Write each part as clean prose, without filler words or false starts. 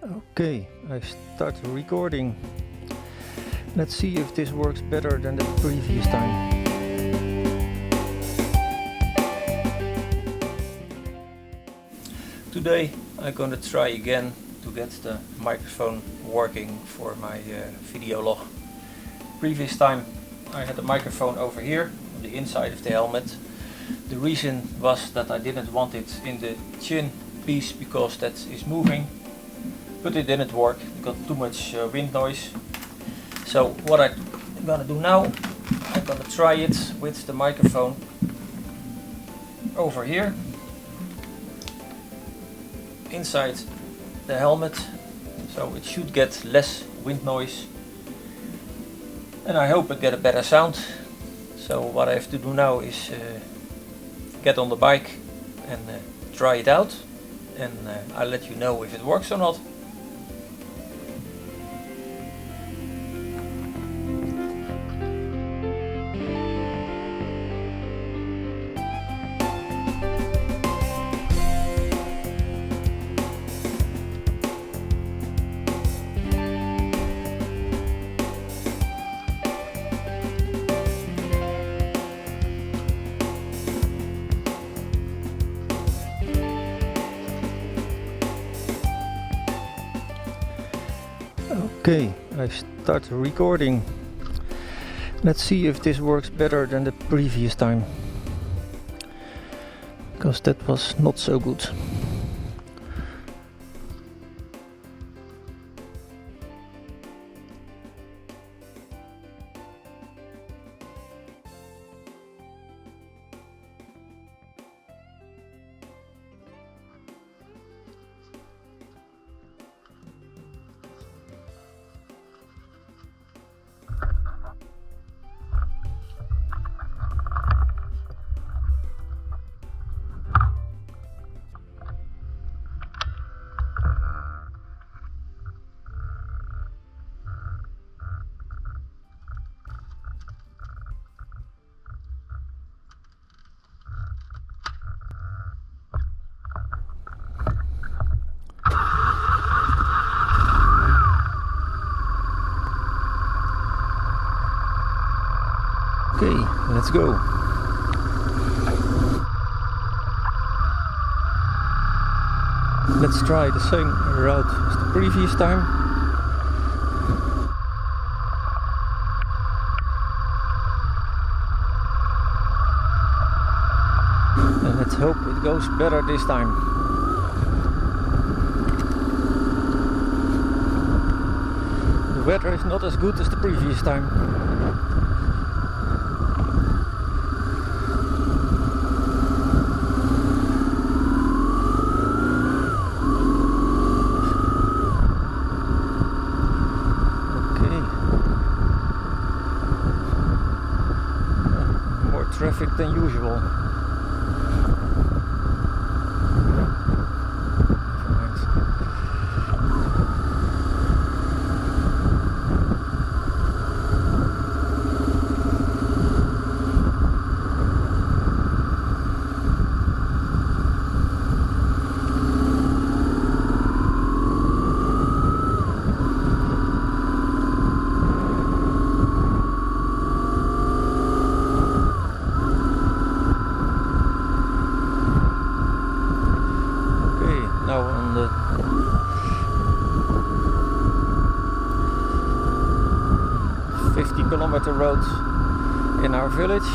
Okay, I start recording. Let's see if this works better than the previous time. Today I'm gonna try again to get the microphone working for my video log. Previous time I had the microphone over here on the inside of the helmet. The reason was that I didn't want it in the chin piece because that is moving, but it didn't work. It got too much wind noise. So what I'm gonna do now, I'm gonna try it with the microphone over here inside the helmet, so it should get less wind noise and I hope I get a better sound. So what I have to do now is get on the bike and try it out, and I'll let you know if it works or not. Okay, I start recording. Let's see if this works better than the previous time, because that was not so good. Okay, let's go. Let's try the same route as the previous time. And let's hope it goes better this time. The weather is not as good as the previous time. Traffic than usual. Now on the 50-kilometer road in our village.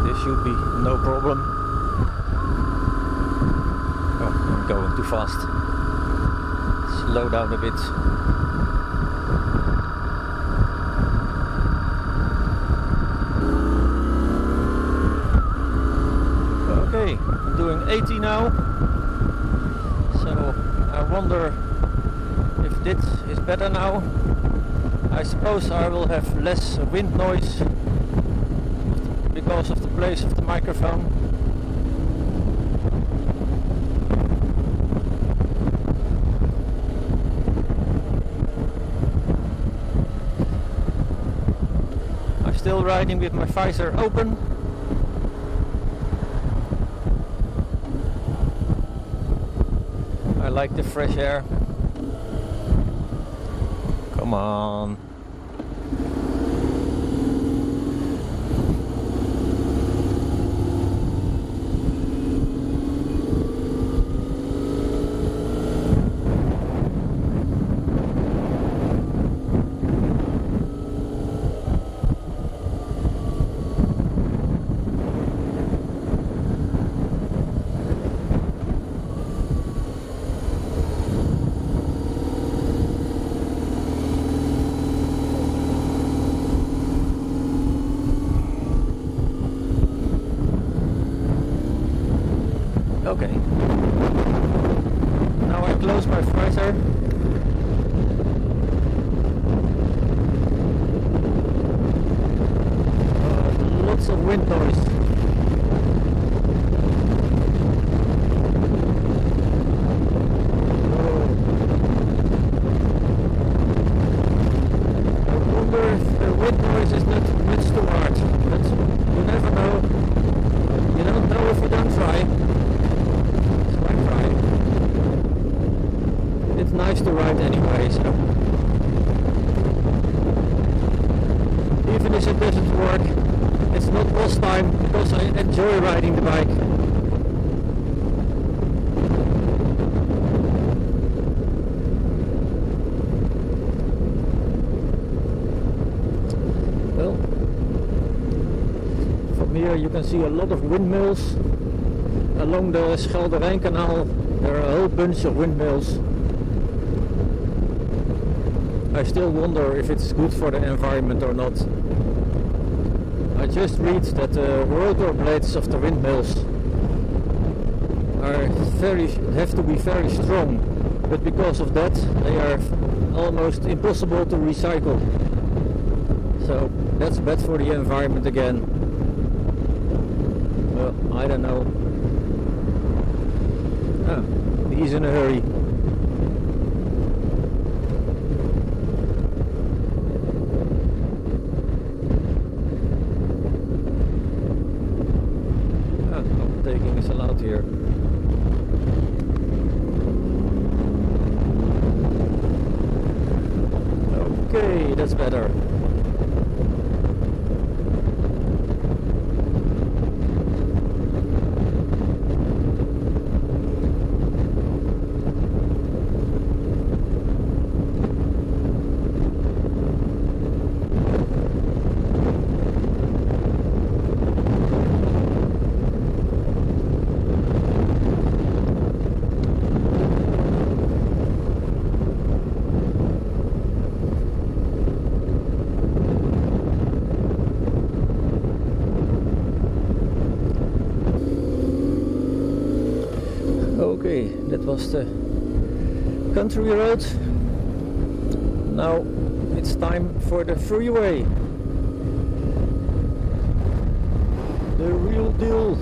This should be no problem. Oh, I'm going too fast. Slow down a bit. Okay, I'm doing 80 now, so I wonder if this is better now. I suppose I will have less wind noise because of the place of the microphone. I'm still riding with my visor open. like the fresh air. Come on. Okay. Now I close my visor. Lots of wind noise. I wonder if the wind noise is not much too hard, but you never know. You don't know if you don't try. It's nice to ride anyway, so even if it doesn't work, it's not lost time because I enjoy riding the bike. Well, from here you can see a lot of windmills. Along the Schelderijncanal there are a whole bunch of windmills. I still wonder if it's good for the environment or not. I just read that the rotor blades of the windmills have to be very strong, but because of that they are almost impossible to recycle. So that's bad for the environment again. Well, I don't know. He's in a hurry. Overtaking is allowed here. Okay, that's better. Okay, that was the country road. Now it's time for the freeway. The real deal.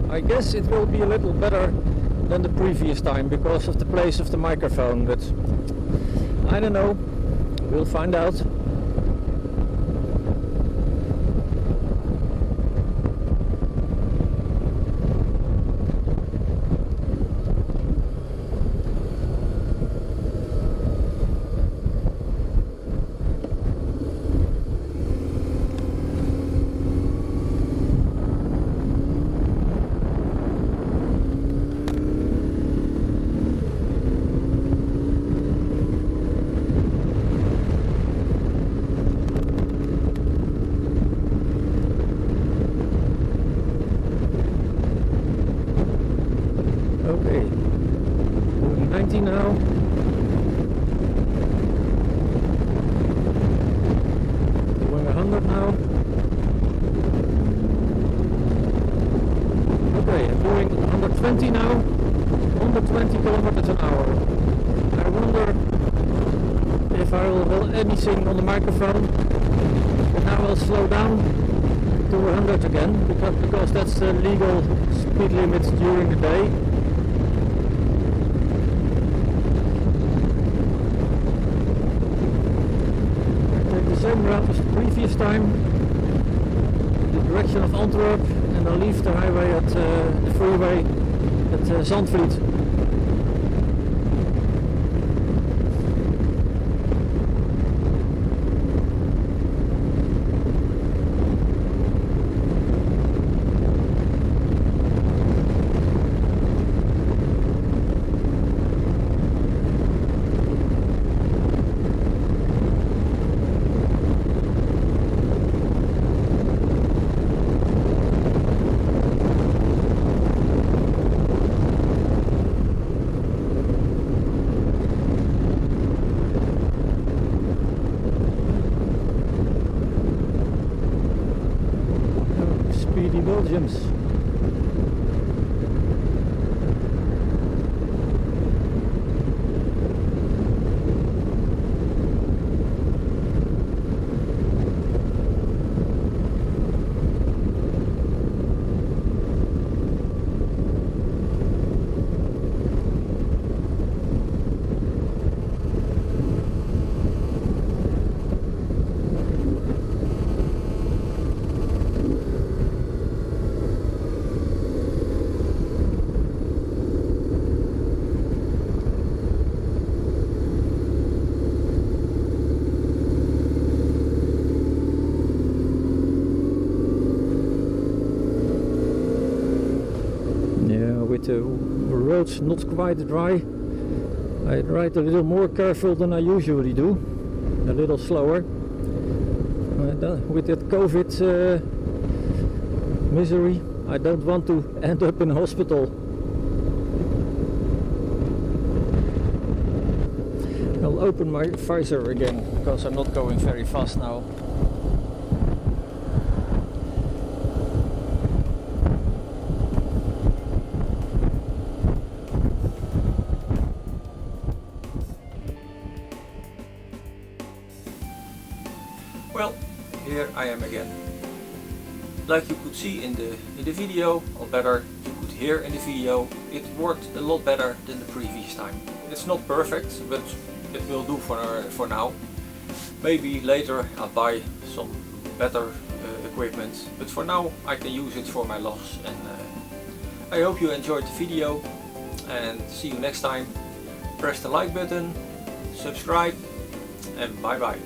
I guess it will be a little better than the previous time because of the place of the microphone, but I don't know. We'll find out. Okay, doing 90 now. Doing 100 now. Okay, I'm doing 120 now. 120 kilometers an hour. I wonder if I will have anything on the microphone. And now I'll slow down to 100 again because that's the legal speed limit during the day. Same route as the previous time. the direction of Antwerp and I'll leave the highway at the freeway at Zandvliet. Speedy Belgians. With the roads not quite dry, I ride a little more careful than I usually do, a little slower. With that COVID misery, I don't want to end up in hospital. I'll open my visor again because I'm not going very fast now. Well, here I am again. Like you could see in the video, or better, you could hear in the video, it worked a lot better than the previous time. It's not perfect, but it will do for now. Maybe later I'll buy some better equipment, but for now I can use it for my logs. And I hope you enjoyed the video, and see you next time. Press the like button, subscribe, and bye bye.